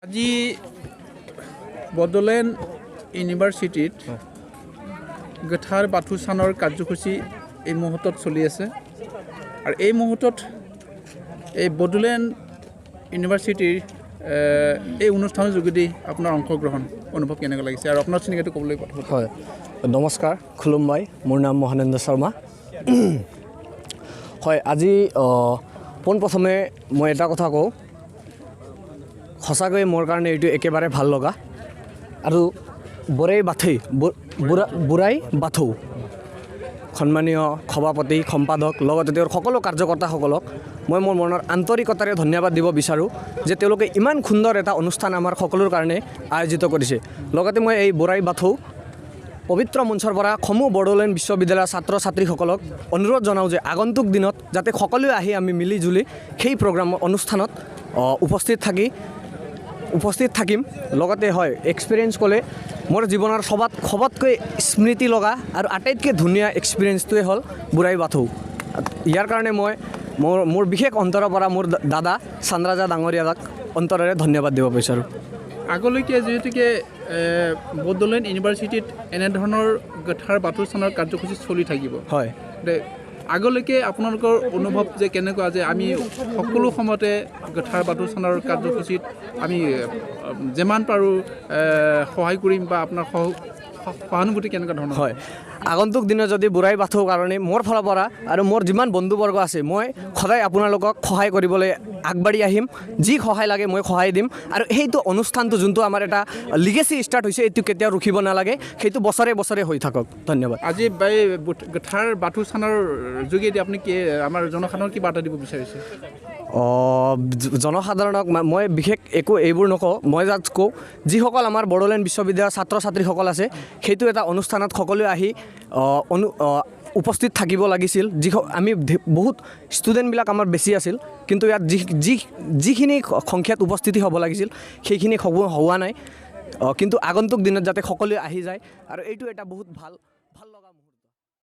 আজি বড়োলেণ্ড ইউনিভাৰ্চিটিত গোথাৰ বাথৌ স্থানৰ কাৰ্যসূচী এই মুহূৰ্তত চলি আছে আৰু এই মুহূৰ্তত এই বড়োলেণ্ড ইউনিভাৰ্চিটিৰ এই অনুষ্ঠানৰ যোগেদি আপোনাৰ অংশগ্ৰহণ অনুভৱ কেনেকৈ লাগিছে আৰু আপোনাৰ চিনাকিটো ক'বলৈ কথা হয় নমস্কাৰ খুলুমবাই মোৰ নাম মহানেন্দ্ৰ শৰ্মা হয় আজি পোনপ্ৰথমে মই এটা কথা কওঁ সঁচাকৈ মোৰ কাৰণে এইটো একেবাৰে ভাল লগা আৰু বুঢ়াই বাথৌ সন্মানীয় সভাপতি সম্পাদক লগতে তেওঁৰ সকলো কাৰ্যকৰ্তাসকলক মই মোৰ মনৰ আন্তৰিকতাৰে ধন্যবাদ দিব বিচাৰোঁ যে তেওঁলোকে ইমান সুন্দৰ এটা অনুষ্ঠান আমাৰ সকলোৰ কাৰণে আয়োজিত কৰিছে লগতে মই এই বুঢ়াই বাথৌ পবিত্ৰ মঞ্চৰ পৰা সমূহ বড়োলেণ্ড বিশ্ববিদ্যালয়ৰ ছাত্ৰ ছাত্ৰীসকলক অনুৰোধ জনাওঁ যে আগন্তুক দিনত যাতে সকলোৱে আহি আমি মিলি জুলি সেই প্ৰগ্ৰাম অনুষ্ঠানত উপস্থিত থাকিম লগতে হয় এক্সপিৰিয়েঞ্চ ক'লে মোৰ জীৱনৰ সবতকৈ স্মৃতি লগা আৰু আটাইতকৈ ধুনীয়া এক্সপিৰিয়েঞ্চটোৱে হ'ল বুঢ়াই বাথৌ ইয়াৰ কাৰণে মই মোৰ বিশেষ অন্তৰৰ পৰা মোৰ দাদা চান্দ্ৰাজা ডাঙৰীয়াক অন্তৰেৰে ধন্যবাদ দিব বিচাৰোঁ আগলৈকে যিহেতুকে বড়োলেণ্ড ইউনিভাৰ্চিটিত এনেধৰণৰ গোথাৰ বাথৌ স্থানৰ কাৰ্যসূচী চলি থাকিব হয় আগলৈকে আপোনালোকৰ অনুভৱ যে কেনেকুৱা যে আমি সকলো সময়তে গোথাৰ বাথৌ স্থানৰ কাৰ্যসূচীত আমি যিমান পাৰোঁ সহায় কৰিম বা আপোনাৰ সহানুভূতি কেনেকুৱা ধৰণৰ হয় আগন্তুক দিনত যদি বুঢ়াই বাথৌৰ কাৰণে মোৰ ফালৰ পৰা আৰু মোৰ যিমান বন্ধুবৰ্গ আছে মই সদায় আপোনালোকক সহায় কৰিবলৈ আগবাঢ়ি আহিম যি সহায় লাগে মই সহায় দিম আৰু সেইটো অনুষ্ঠানটো যোনটো আমাৰ এটা লিগেচি ষ্টাৰ্ট হৈছে এইটো কেতিয়াও ৰখিব নালাগে সেইটো বছৰে বছৰে হৈ থাকক ধন্যবাদ আজি গোথাৰ বাথৌ স্থানৰ যোগেদি আপুনি কি আমাৰ জনসাধাৰণক কি বাৰ্তা দিব বিচাৰিছে জনসাধাৰণক মই বিশেষ একো এইবোৰ নকওঁ মই জাষ্ট কওঁ যিসকল আমাৰ বড়োলেণ্ড বিশ্ববিদ্যালয়ৰ ছাত্ৰ ছাত্ৰীসকল আছে সেইটো এটা অনুষ্ঠানত সকলোৱে আহি উপস্থিত থাকিব লাগিছিল আমি বহুত ষ্টুডেণ্টবিলাক আমাৰ বেছি আছিল কিন্তু ইয়াত যিখিনি সংখ্যাত উপস্থিতি হ'ব লাগিছিল সেইখিনি হোৱা নাই কিন্তু আগন্তুক দিনত যাতে সকলোৱে আহি যায় আৰু এইটো এটা বহুত ভাল লগা